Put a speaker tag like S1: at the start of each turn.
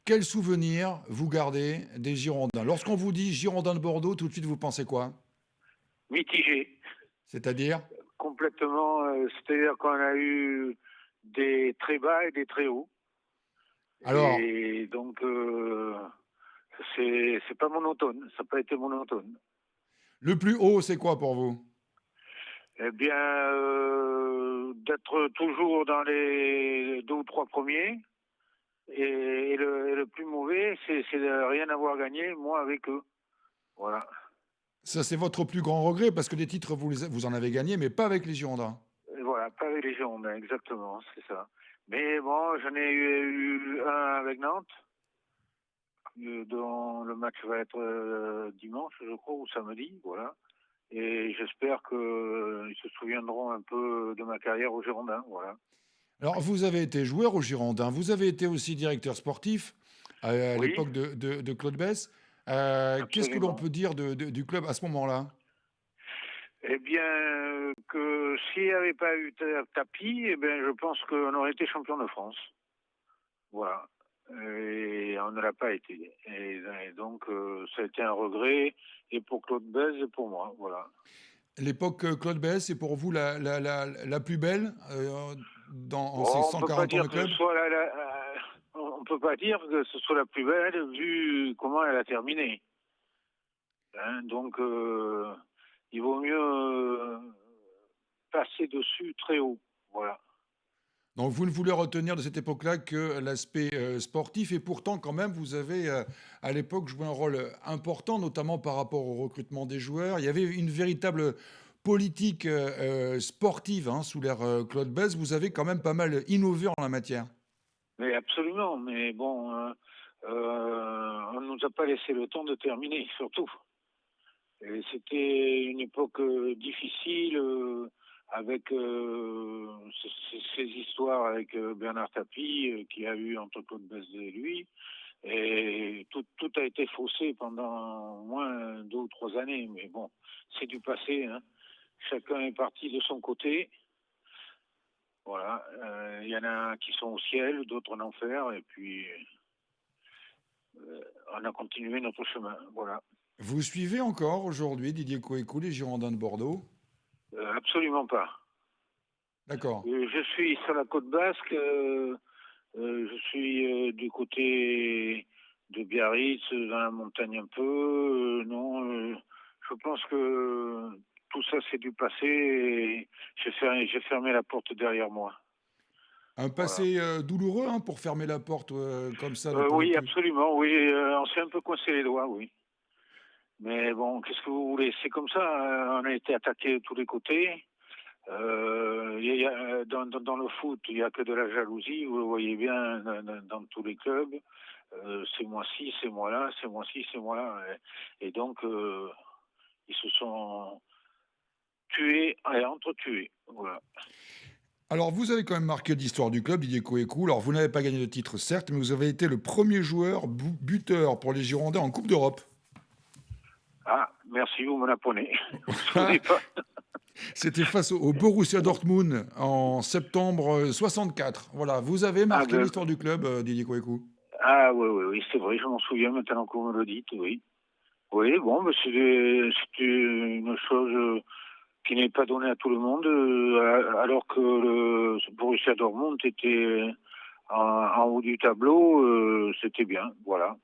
S1: Quel souvenir vous gardez des Girondins? Lorsqu'on vous dit Girondins de Bordeaux, tout de suite vous pensez quoi?
S2: Mitigé,
S1: C'est-à-dire?
S2: complètement. C'est-à-dire qu'on a eu des très bas et des très hauts.
S1: Alors,
S2: Et donc, c'est pas monotone. Ça n'a pas été monotone.
S1: le plus haut, c'est quoi pour vous?
S2: Eh bien, d'être toujours dans les deux ou trois premiers. Et le plus mauvais, c'est de rien avoir gagné, moi, avec eux. Voilà.
S1: Ça, c'est votre plus grand regret parce que des titres, vous en avez gagné, mais pas avec les Girondins.
S2: Et voilà, pas avec les Girondins, exactement, c'est ça. Mais bon, j'en ai eu un avec Nantes, dont le match va être dimanche, je crois, ou samedi, voilà. Et j'espère qu'ils se souviendront un peu de ma carrière aux Girondins, voilà.
S1: Alors, vous avez été joueur aux Girondins, vous avez été aussi directeur sportif à
S2: Oui,
S1: l'époque de Claude Bess. Qu'est-ce que l'on
S2: absolument.
S1: peut dire du club à ce moment-là?
S2: Eh bien, que s'il n'y avait pas eu tapis, eh bien, je pense qu'on aurait été champion de France. Voilà. Et on ne l'a pas été. Et donc, ça a été un regret, et pour Claude Bèze et pour moi. Voilà.
S1: L'époque Claude Bess, c'est pour vous la plus belle en ces
S2: Bon, on peut pas
S1: 140 ans
S2: dire
S1: de
S2: que ce
S1: club?
S2: soit on peut pas dire que ce soit la plus belle vu comment elle a terminé. Hein, donc, il vaut mieux passer dessus très haut. Voilà.
S1: Donc vous ne voulez retenir de cette époque-là que l'aspect sportif et pourtant quand même vous avez à l'époque joué un rôle important, notamment par rapport au recrutement des joueurs. Il y avait une véritable politique sportive hein, sous l'ère Claude Bess. Vous avez quand même pas mal innové en la matière.
S2: Mais absolument. Mais bon, on ne nous a pas laissé le temps de terminer, surtout. Et c'était une époque difficile avec ces histoires avec Bernard Tapie qu'il y a eu entre Claude Bess et lui. Et tout a été faussé pendant au moins 2 ou 3 années. Mais bon, c'est du passé. Hein. Chacun est parti de son côté. Voilà. Il y en a qui sont au ciel, d'autres en enfer. Et puis, on a continué notre chemin. Voilà.
S1: Vous suivez encore aujourd'hui Didier Coécou, les Girondins de Bordeaux?
S2: Absolument pas.
S1: D'accord.
S2: Je suis sur la côte basque. Je suis du côté de Biarritz, dans la montagne un peu. Non, je pense que tout ça c'est du passé et j'ai fermé la porte derrière moi.
S1: Un
S2: Voilà.
S1: passé douloureux hein, pour fermer la porte comme ça, ne pas ne
S2: Oui,
S1: plus.
S2: absolument. Oui, on s'est un peu coincé les doigts, oui. Mais bon, qu'est-ce que vous voulez? C'est comme ça. On a été attaqué de tous les côtés. Dans le foot, il n'y a que de la jalousie, vous le voyez bien dans tous les clubs. C'est moi-ci, c'est moi-là, c'est moi-ci, c'est moi-là. Et donc, ils se sont tués et entretués. Voilà.
S1: Alors, vous avez quand même marqué l'histoire du club, Didier Coécou. Alors, vous n'avez pas gagné de titre, certes, mais vous avez été le premier joueur buteur pour les Girondins en Coupe d'Europe.
S2: Ah, merci, vous me l'apprenez. Je ne me souvenez pas.
S1: C'était face au Borussia Dortmund en septembre 64. Voilà, vous avez
S2: Ah,
S1: marqué
S2: ben,
S1: l'histoire du club, Didier Coécou.
S2: ah oui, oui, oui, c'est vrai, je m'en souviens maintenant que vous me le dites, oui. Oui, bon, ben, c'est une chose qui n'est pas donnée à tout le monde, alors que le Borussia Dortmund était en haut du tableau, c'était bien, voilà.